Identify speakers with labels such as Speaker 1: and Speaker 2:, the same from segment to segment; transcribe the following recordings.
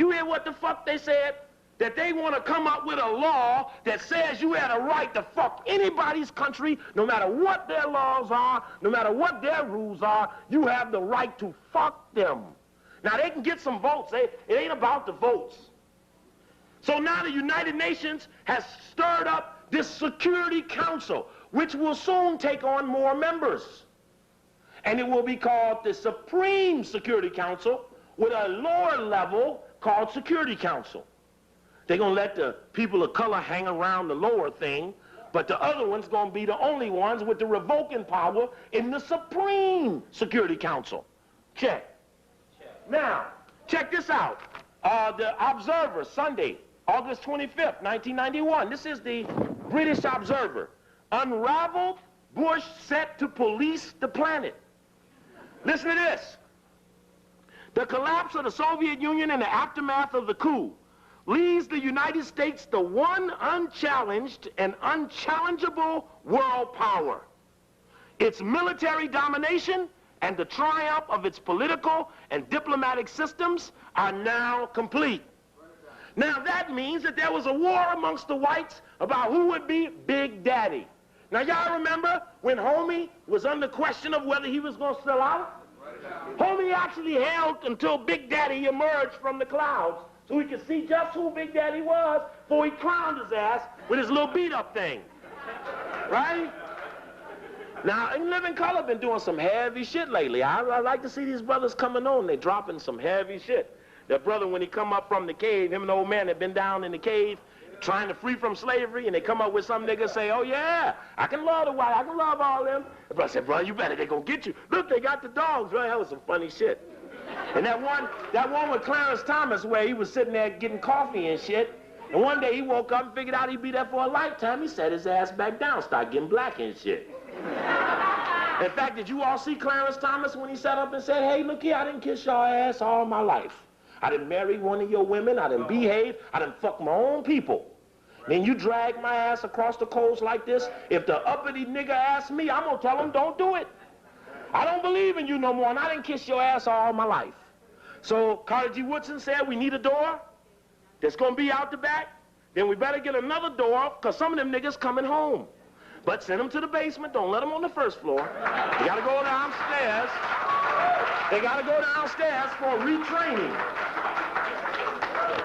Speaker 1: You hear what the fuck they said? That they want to come up with a law that says you had a right to fuck anybody's country, no matter what their laws are, no matter what their rules are, you have the right to fuck them. Now, they can get some votes. It ain't about the votes. So now the United Nations has stirred up this Security Council, which will soon take on more members. And it will be called the Supreme Security Council with a lower level called Security Council. They're going to let the people of color hang around the lower thing, but the other one's going to be the only ones with the revoking power in the Supreme Security Council. Check. Now, check this out. The Observer, Sunday, August 25th, 1991. This is the British Observer. Unraveled, Bush set to police the planet. Listen to this. The collapse of the Soviet Union and the aftermath of the coup leaves the United States the one unchallenged and unchallengeable world power. Its military domination and the triumph of its political and diplomatic systems are now complete. Now that means that there was a war amongst the whites about who would be Big Daddy. Now y'all remember when Homie was under question of whether he was going to sell out? Homie actually held until Big Daddy emerged from the clouds so we could see just who Big Daddy was before he crowned his ass with his little beat-up thing. Right? Now, In Living Color been doing some heavy shit lately. I like to see these brothers coming on. They dropping some heavy shit. That brother, when he come up from the cave, him and the old man had been down in the cave trying to free from slavery, and they come up with some niggas say, oh yeah, I can love the white, I can love all them. The brother said, bro, you better, they gonna get you. Look, they got the dogs, right? That was some funny shit. And that one with Clarence Thomas where he was sitting there getting coffee and shit, and one day he woke up and figured out he'd be there for a lifetime. He set his ass back down, started getting black and shit. In fact, did you all see Clarence Thomas when he sat up and said, hey, look here, I didn't kiss your ass all my life. I didn't marry one of your women, I didn't behave, I didn't fuck my own people. Then you drag my ass across the coast like this, if the uppity nigga asks me, I'm gonna tell him don't do it. I don't believe in you no more, and I didn't kiss your ass all my life. So Carter G. Woodson said we need a door that's gonna be out the back, then we better get another door, because some of them niggas coming home. But send them to the basement, don't let them on the first floor. You gotta go downstairs. They gotta go downstairs for retraining.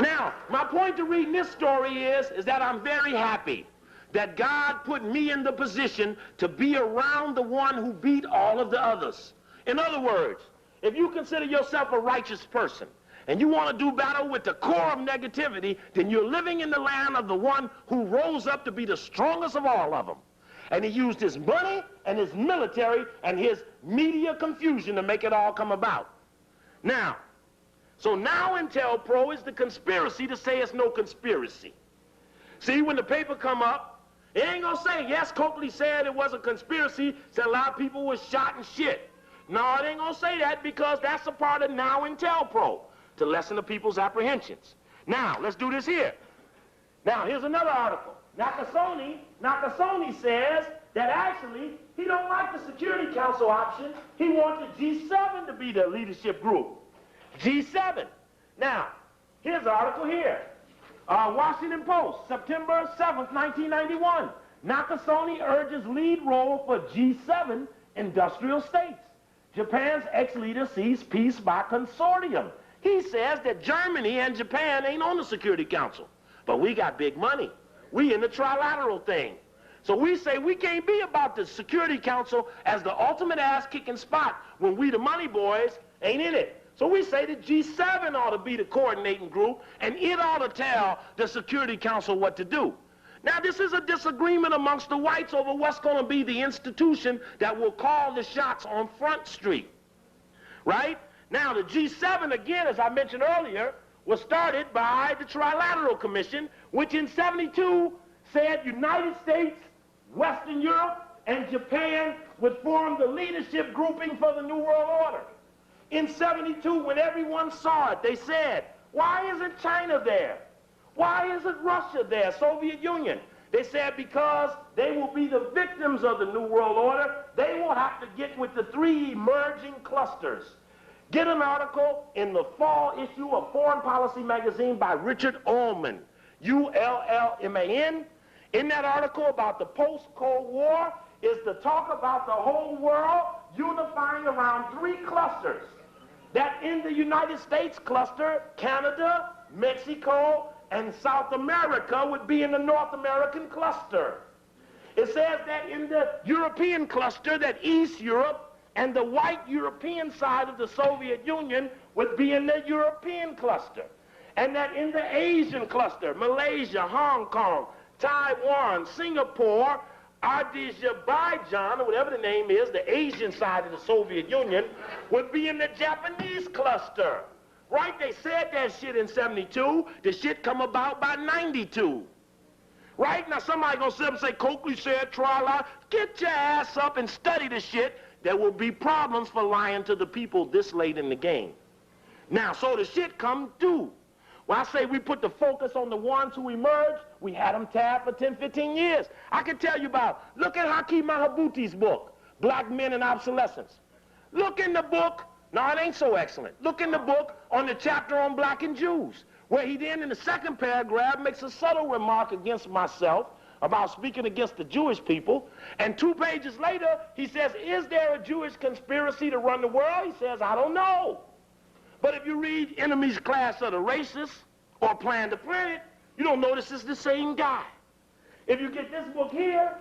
Speaker 1: Now, my point to reading this story is that I'm very happy that God put me in the position to be around the one who beat all of the others. In other words, if you consider yourself a righteous person and you want to do battle with the core of negativity, then you're living in the land of the one who rose up to be the strongest of all of them. And he used his money and his military and his media confusion to make it all come about. Now, so now Intel-Pro is the conspiracy to say it's no conspiracy. See, when the paper come up, it ain't gonna say, yes, Coakley said it was a conspiracy, said a lot of people was shot and shit. No, it ain't gonna say that because that's a part of now Intel-Pro, to lessen the people's apprehensions. Now, let's do this here. Now, here's another article. Nakasone says that actually he don't like the Security Council option. He wants the G7 to be the leadership group. G7. Now, here's an article here. Washington Post, September 7th, 1991. Nakasone urges lead role for G7 industrial states. Japan's ex-leader sees peace by consortium. He says that Germany and Japan ain't on the Security Council, but we got big money. We in the trilateral thing. So we say we can't be about the Security Council as the ultimate ass-kicking spot when we the money boys ain't in it. So we say that G7 ought to be the coordinating group, and it ought to tell the Security Council what to do. Now, this is a disagreement amongst the whites over what's going to be the institution that will call the shots on Front Street, right? Now, the G7, again, as I mentioned earlier, was started by the Trilateral Commission, which in '72 said United States, Western Europe, and Japan would form the leadership grouping for the New World Order. In '72, when everyone saw it, they said, why isn't China there? Why isn't Russia there, Soviet Union? They said because they will be the victims of the New World Order. They will have to get with the three emerging clusters. Get an article in the fall issue of Foreign Policy magazine by Richard Ullman, U-L-L-M-A-N. In that article about the post-Cold War is to talk about the whole world unifying around three clusters. That in the United States cluster, Canada, Mexico, and South America would be in the North American cluster. It says that in the European cluster, that East Europe and the white European side of the Soviet Union would be in the European cluster. And that in the Asian cluster, Malaysia, Hong Kong, Taiwan, Singapore, Azerbaijan, or whatever the name is, the Asian side of the Soviet Union, would be in the Japanese cluster. Right? They said that shit in 72. The shit come about by 92. Right? Now somebody gonna sit up and say, Coakley said, tra-la. Get your ass up and study the shit. There will be problems for lying to the people this late in the game. Now, so the shit come due. When I say we put the focus on the ones who emerged, we had them tabbed for 10, 15 years. I can tell you about, look at Hakeem Mahabuti's book, Black Men and Obsolescence. Look in the book, no, it ain't so excellent. Look in the book on the chapter on black and Jews, where he then in the second paragraph makes a subtle remark against myself about speaking against the Jewish people, and 2 pages later, he says, is there a Jewish conspiracy to run the world? He says, I don't know. But if you read Enemy's Class of the Racists or Plan to Planet, you don't notice it's the same guy. If you get this book here,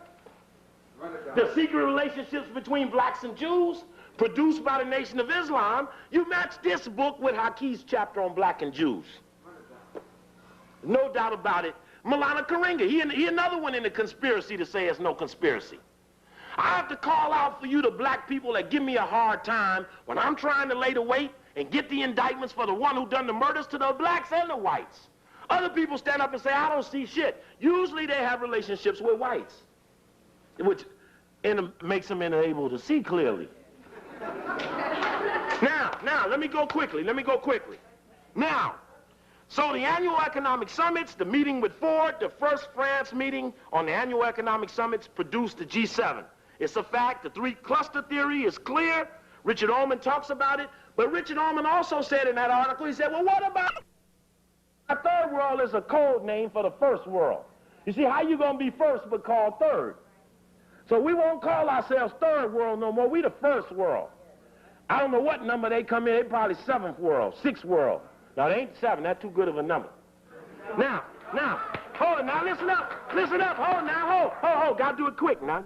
Speaker 1: The Secret Relationships Between Blacks and Jews, produced by the Nation of Islam, you match this book with Hakeem's chapter on black and Jews. No doubt about it. Maulana Karenga, he another one in the conspiracy to say it's no conspiracy. I have to call out for you, the black people that give me a hard time when I'm trying to lay the weight and get the indictments for the one who done the murders to the blacks and the whites. Other people stand up and say, I don't see shit. Usually they have relationships with whites, which makes them unable to see clearly. Now, let me go quickly. Now, so the annual economic summits, the meeting with Ford, the first France meeting on the annual economic summits produced the G7. It's a fact. The three cluster theory is clear. Richard Ullman talks about it. But Richard Ullman also said in that article, he said, well, what about the third world is a code name for the first world. You see, how you going to be first but called third? So we won't call ourselves third world no more. We the first world. I don't know what number they come in. They probably seventh world, sixth world. Now, they ain't 7. That's too good of a number. Now, hold it. Now, listen up. Hold now. Hold. Got to do it quick now.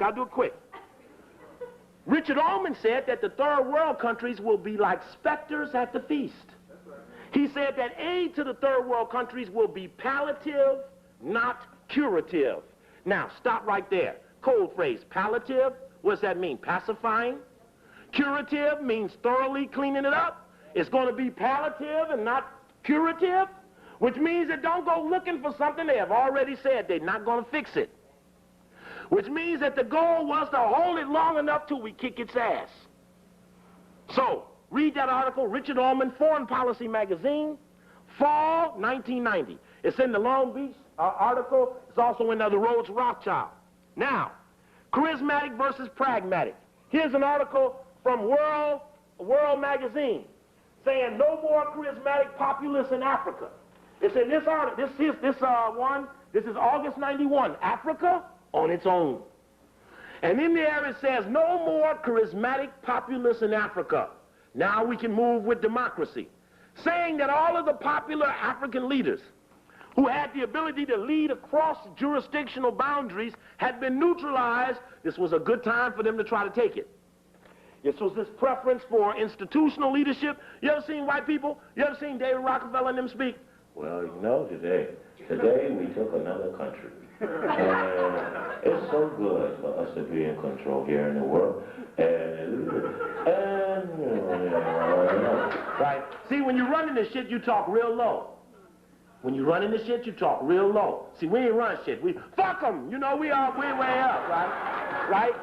Speaker 1: Richard Ullman said that the third world countries will be like specters at the feast. He said that aid to the third world countries will be palliative, not curative. Now, stop right there. Code phrase, palliative. What does that mean? Pacifying. Curative means thoroughly cleaning it up. It's going to be palliative and not curative, which means that don't go looking for something they have already said they're not going to fix it. Which means that the goal was to hold it long enough till we kick its ass. So, read that article, Richard Ullman, Foreign Policy magazine, fall 1990. It's in the Long Beach article. It's also in the Rhodes Rothschild. Now, charismatic versus pragmatic. Here's an article from World Magazine saying no more charismatic populists in Africa. It's in this article. This is August 91. Africa on its own. And in there it says no more charismatic populists in Africa. Now we can move with democracy. Saying that all of the popular African leaders who had the ability to lead across jurisdictional boundaries had been neutralized. This was a good time for them to try to take it. This was this preference for institutional leadership. You ever seen white people? You ever seen David Rockefeller and them speak? Well, you know, today we took another country. And it's so good for us to be in control here in the world. Right? See, when you're running this shit, you talk real low. When you're running this shit, you talk real low. See, we ain't run shit. We fuck them. You know, we're way up, right? Right?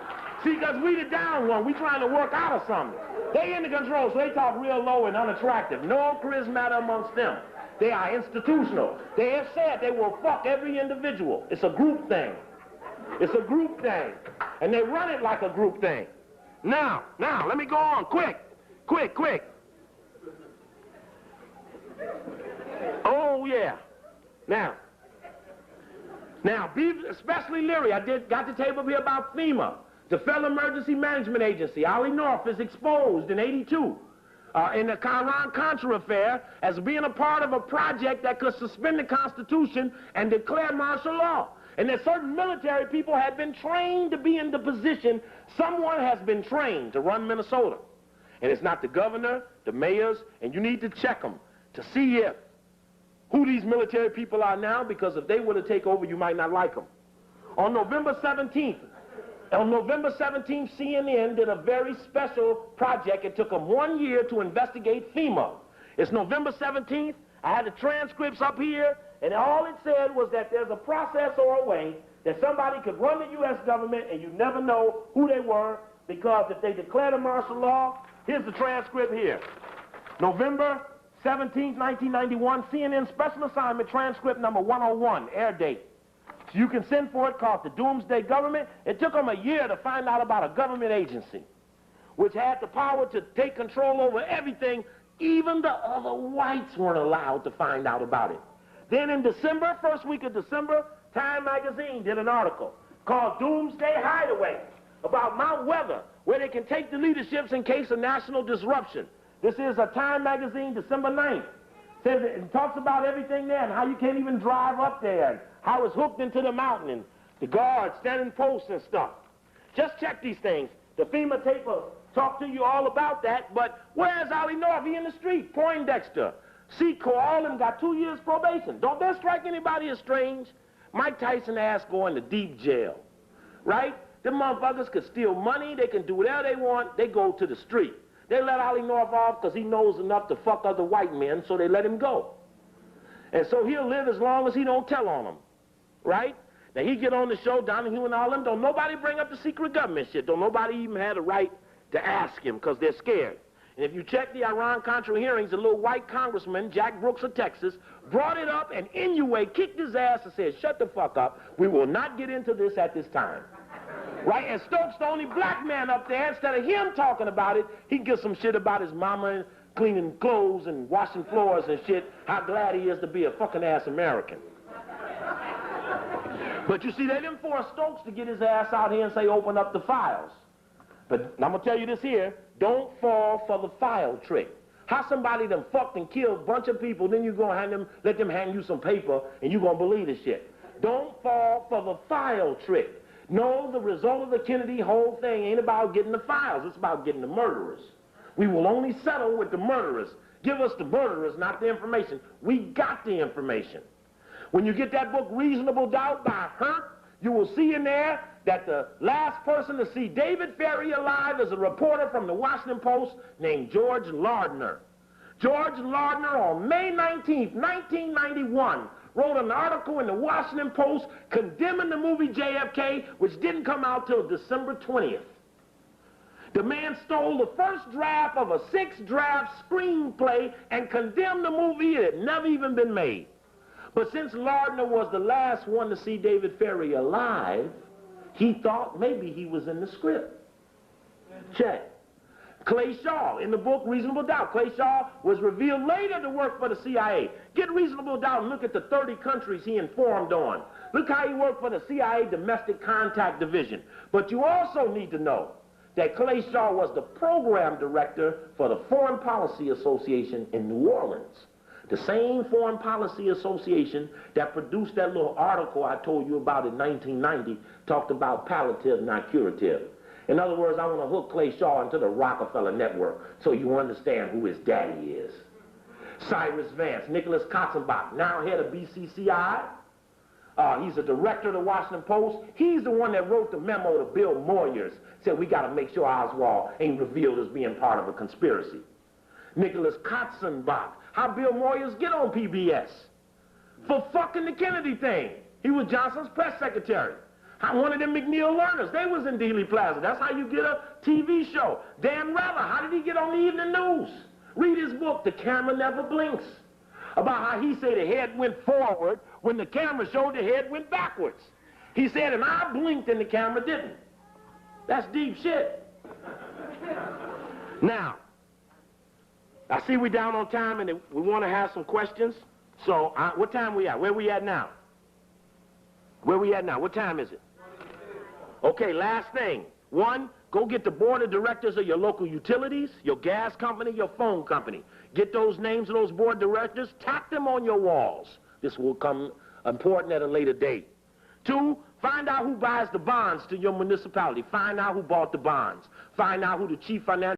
Speaker 1: See, because we the down one. We trying to work out of something. They in the control, so they talk real low and unattractive. No charisma amongst them. They are institutional. They have said they will fuck every individual. It's a group thing. And they run it like a group thing. Now, let me go on. Quick. Oh, yeah. Now, be especially leery. Got the tape up here about FEMA, the Federal Emergency Management Agency. Ollie North is exposed in '82 in the Iran-Contra affair as being a part of a project that could suspend the Constitution and declare martial law. And that certain military people had been trained to be in the position. Someone has been trained to run Minnesota. And it's not the governor, the mayors, and you need to check them to see who these military people are now, because if they were to take over, you might not like them. On November 17th, CNN did a very special project. It took them 1 year to investigate FEMA. It's November 17th. I had the transcripts up here, and all it said was that there's a process or a way that somebody could run the U.S. government and you never know who they were, because if they declared a martial law, here's the transcript here. November 17, 1991, CNN Special Assignment Transcript number 101, air date. So you can send for it, called the Doomsday Government. It took them a year to find out about a government agency which had the power to take control over everything. Even the other whites weren't allowed to find out about it. Then in December, first week of December, Time magazine did an article called Doomsday Hideaway about Mount Weather, where they can take the leaderships in case of national disruption. This is a Time magazine, December 9th. Says it talks about everything there and how you can't even drive up there and how it's hooked into the mountain and the guards standing posts and stuff. Just check these things. The FEMA tape will talk to you all about that, but where's Ollie North? He in the street. Poindexter, Secor, all of them got 2 years probation. Don't that strike anybody as strange? Mike Tyson ass going to deep jail, right? Them motherfuckers could steal money. They can do whatever they want. They go to the street. They let Ollie North off because he knows enough to fuck other white men, so they let him go. And so he'll live as long as he don't tell on them, right? Now he get on the show, Donahue and all them, don't nobody bring up the secret government shit. Don't nobody even have the right to ask him because they're scared. And if you check the Iran-Contra hearings, a little white congressman, Jack Brooks of Texas, brought it up and Inouye kicked his ass and said, shut the fuck up. We will not get into this at this time. Right? And Stokes, the only black man up there, instead of him talking about it, he gives some shit about his mama cleaning clothes and washing floors and shit, how glad he is to be a fucking ass American. But you see, they didn't force Stokes to get his ass out here and say, open up the files. But I'm going to tell you this here, don't fall for the file trick. How somebody done fucked and killed a bunch of people, then you going to let them hand you some paper and you going to believe this shit. Don't fall for the file trick. No, the result of the Kennedy whole thing ain't about getting the files. It's about getting the murderers. We will only settle with the murderers. Give us the murderers, not the information. We got the information. When you get that book, Reasonable Doubt by Hurt, you will see in there that the last person to see David Ferrie alive is a reporter from the Washington Post named George Lardner. George Lardner on May 19th, 1991, wrote an article in the Washington Post condemning the movie JFK, which didn't come out till December 20th. The man stole the first draft of a 6-draft screenplay and condemned the movie. It had never even been made. But since Lardner was the last one to see David Ferrie alive, he thought maybe he was in the script. Check. Clay Shaw, in the book Reasonable Doubt. Clay Shaw was revealed later to work for the CIA. Get Reasonable Doubt and look at the 30 countries he informed on. Look how he worked for the CIA Domestic Contact Division. But you also need to know that Clay Shaw was the program director for the Foreign Policy Association in New Orleans. The same Foreign Policy Association that produced that little article I told you about in 1990, talked about palliative, not curative. In other words, I want to hook Clay Shaw into the Rockefeller Network so you understand who his daddy is. Cyrus Vance, Nicholas Katzenbach, now head of BCCI. He's a director of the Washington Post. He's the one that wrote the memo to Bill Moyers, said we got to make sure Oswald ain't revealed as being part of a conspiracy. Nicholas Katzenbach, how Bill Moyers get on PBS? For fucking the Kennedy thing. He was Johnson's press secretary. One of them McNeil learners, they was in Dealey Plaza. That's how you get a TV show. Dan Rather, how did he get on the evening news? Read his book, The Camera Never Blinks, about how he said the head went forward when the camera showed the head went backwards. He said, and I blinked and the camera didn't. That's deep shit. Now, I see we down on time and we want to have some questions. So, what time we at? Where we at now? Where we at now? What time is it? Okay, last thing. One, go get the board of directors of your local utilities, your gas company, your phone company. Get those names of those board directors, tack them on your walls. This will come important at a later date. Two, find out who buys the bonds to your municipality. Find out who bought the bonds. Find out who the chief financial